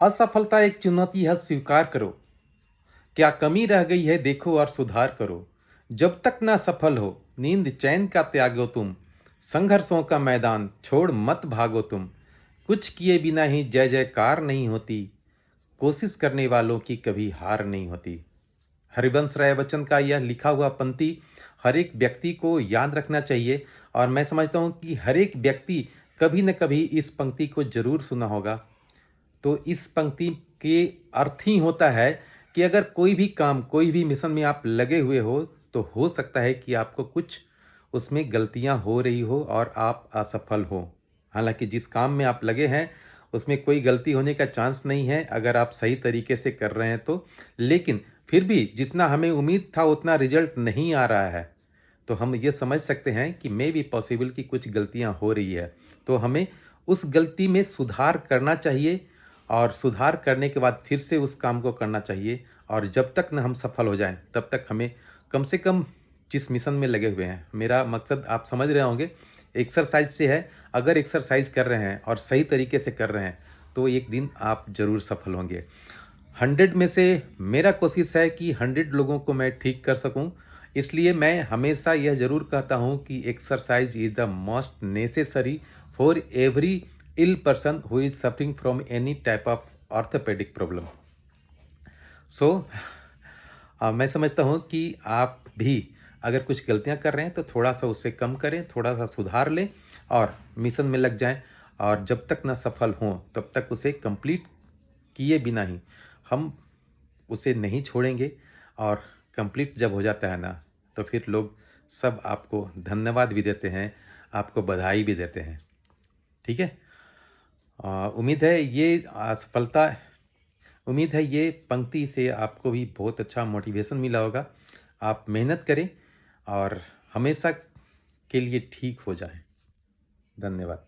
असफलता एक चुनौती है, स्वीकार करो। क्या कमी रह गई है देखो और सुधार करो। जब तक ना सफल हो नींद चैन का त्यागो तुम। संघर्षों का मैदान छोड़ मत भागो तुम। कुछ किए बिना ही जय जयकार नहीं होती। कोशिश करने वालों की कभी हार नहीं होती। हरिवंश राय बच्चन का यह लिखा हुआ पंक्ति हर एक व्यक्ति को याद रखना चाहिए। और मैं समझता हूँ कि हर एक व्यक्ति कभी न कभी इस पंक्ति को जरूर सुना होगा। तो इस पंक्ति के अर्थ ही होता है कि अगर कोई भी काम, कोई भी मिशन में आप लगे हुए हो, तो हो सकता है कि आपको कुछ उसमें गलतियां हो रही हो और आप असफल हो। हालांकि जिस काम में आप लगे हैं उसमें कोई गलती होने का चांस नहीं है अगर आप सही तरीके से कर रहे हैं तो। लेकिन फिर भी जितना हमें उम्मीद था उतना रिजल्ट नहीं आ रहा है, तो हम ये समझ सकते हैं कि मे भी पॉसिबल कि कुछ गलतियां हो रही है। तो हमें उस गलती में सुधार करना चाहिए और सुधार करने के बाद फिर से उस काम को करना चाहिए। और जब तक न हम सफल हो जाएं तब तक हमें कम से कम जिस मिशन में लगे हुए हैं, मेरा मकसद आप समझ रहे होंगे, एक्सरसाइज से है। अगर एक्सरसाइज कर रहे हैं और सही तरीके से कर रहे हैं तो एक दिन आप जरूर सफल होंगे। 100 में से मेरा कोशिश है कि 100 लोगों को मैं ठीक कर सकूं। इसलिए मैं हमेशा यह ज़रूर कहता हूं कि exercise is the most necessary for every ill person who is suffering from any type of orthopaedic problem. So मैं समझता हूं कि आप भी अगर कुछ गलतियां कर रहे हैं तो थोड़ा सा उससे कम करें, थोड़ा सा सुधार लें और मिशन में लग जाएं। और जब तक ना सफल हों तब तक उसे कंप्लीट किए बिना ही हम उसे नहीं छोड़ेंगे। और कंप्लीट जब हो जाता है ना तो फिर लोग सब आपको धन्यवाद भी देते हैं, आपको बधाई भी देते हैं। ठीक है। उम्मीद है ये सफलता, उम्मीद है ये पंक्ति से आपको भी बहुत अच्छा मोटिवेशन मिला होगा। आप मेहनत करें और हमेशा के लिए ठीक हो जाएं। धन्यवाद।